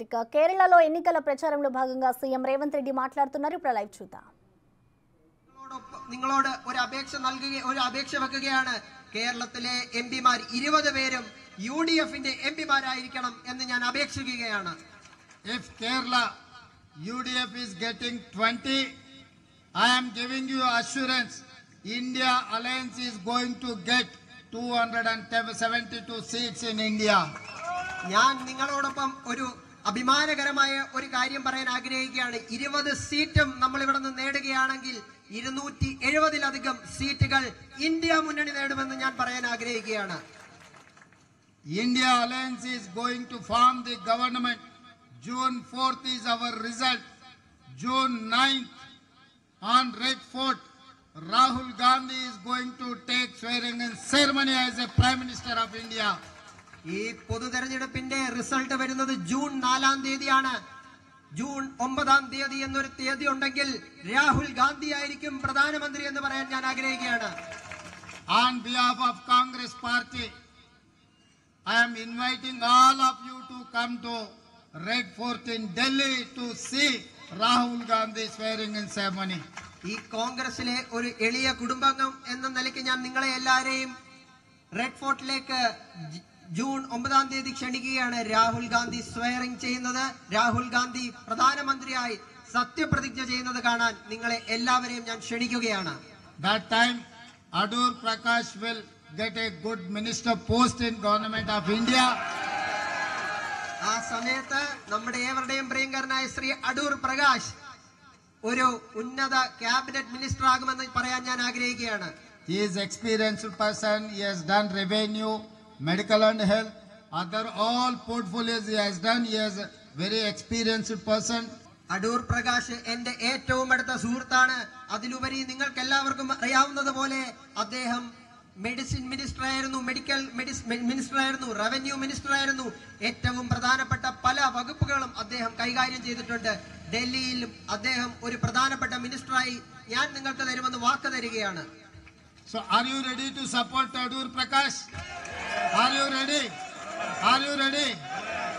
ఇక కేరళలో ఎన్నికల ప్రచారంలో భాగంగా సీఎం రేవంత్ రెడ్డి మాట్లాడుతున్నారు. ఇప్పుడు లైవ్ చూద్దాం. നിങ്ങളോട് ഒരു അപേക്ഷ വെക്കുകയാണ്. കേരളത്തിലെ എംപിമാർ 20 പേരും UDFന്റെ എംപിമാരായിരിക്കണം എന്ന് ഞാൻ അപേക്ഷിക്കുകയാണ്. If Kerala UDF is getting 20, I am giving you assurance India Alliance is going to get 272 seats in India. ഞാൻ നിങ്ങളോടൊപ്പം ഒരു അഭിമാനകരമായ ഒരു കാര്യം പറയാൻ ആഗ്രഹിക്കുകയാണ്. 20 സീറ്റും നമ്മൾ ഇവിടെ നിന്ന് നേടുകയാണെങ്കിൽ 270-ലധികം സീറ്റുകൾ ഇന്ത്യ മുന്നണി നേടുമെന്ന് ഞാൻ പറയാൻ ആഗ്രഹിക്കുകയാണ്. India Alliance is going to form the government. June 4th is our result. June 9th on Red Fort, Rahul Gandhi is going to take swearing in ceremony as a Prime Minister of India. ഈ പൊതു തെരഞ്ഞെടുപ്പിന്റെ result വരുന്നത് June 4-ാം തീയതിയാണ്. June 9-ാം തീയതി എന്നൊരു തീയതി ഉണ്ടെങ്കിൽ രാഹുൽ ഗാന്ധി ആയിരിക്കും പ്രധാനമന്ത്രി എന്ന് പറയാൻ ഞാൻ ആഗ്രഹിക്കുകയാണ്. On behalf of Congress Party, I am inviting all of you to come to Red Fort in Delhi to see Rahul Gandhi swearing in ceremony. ഈ കോൺഗ്രസിലെ ഒരു എളിയ കുടുംബാംഗം എന്ന നിലയ്ക്ക് ഞാൻ നിങ്ങളെ എല്ലാവരെയും റെഡ് ഫോർട്ടിലേക്ക് ജൂൺ 9-ാം തീയതി ക്ഷണിക്കുകയാണ്. രാഹുൽ ഗാന്ധി സ്വയറിംഗ് ചെയ്യുന്നത്, രാഹുൽ ഗാന്ധി പ്രധാനമന്ത്രിയായി സത്യപ്രതിജ്ഞ ചെയ്യുന്നത് കാണാൻ നിങ്ങളെ എല്ലാവരെയും ഞാൻ ക്ഷണിക്കുകയാണ്. That time Adur Prakash will get a good minister post in government of India. ആ സമയത്ത് നമ്മുടെ ഏവരുടെയും പ്രിയങ്കരനായ ശ്രീ അടൂർ പ്രകാശ് ഒരു ഉന്നത ക്യാബിനറ്റ് മിനിസ്റ്റർ ആകുമെന്ന് പറയാൻ ഞാൻ ആഗ്രഹിക്കുകയാണ്. He is experienced person. He has done revenue, medical and health, other all portfolios he has done. He is a very experienced person. Adoor Prakash എന്റെ ഏറ്റവും അടുത്ത സുഹൃത്താണ്. അതിലുപരി നിങ്ങൾക്ക് എല്ലാവർക്കും അറിയാവുന്നത് പോലെ അദ്ദേഹം മെഡിസിൻ മിനിസ്റ്റർ ആയിരുന്നു, മെഡിക്കൽ മിനിസ്റ്റർ ആയിരുന്നു, റവന്യൂ മിനിസ്റ്റർ ആയിരുന്നു. ഏറ്റവും പ്രധാനപ്പെട്ട പല വകുപ്പുകളും അദ്ദേഹം കൈകാര്യം ചെയ്തിട്ടുണ്ട്. ഡൽഹിയിലും അദ്ദേഹം ഒരു പ്രധാനപ്പെട്ട മിനിസ്റ്ററായി ഞാൻ നിങ്ങൾക്ക് തരുമെന്ന് വാക്ക് തരികയാണ്. So are you ready to support Adur Prakash? Are you ready? Are you ready?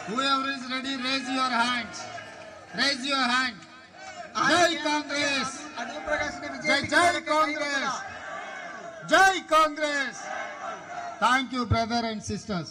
Whoever is ready, raise your hands. Raise your hand. Jai Congress. Adoor പ്രകാശിനെ Jai Congress. Jai Congress. Thank you, brother and sisters.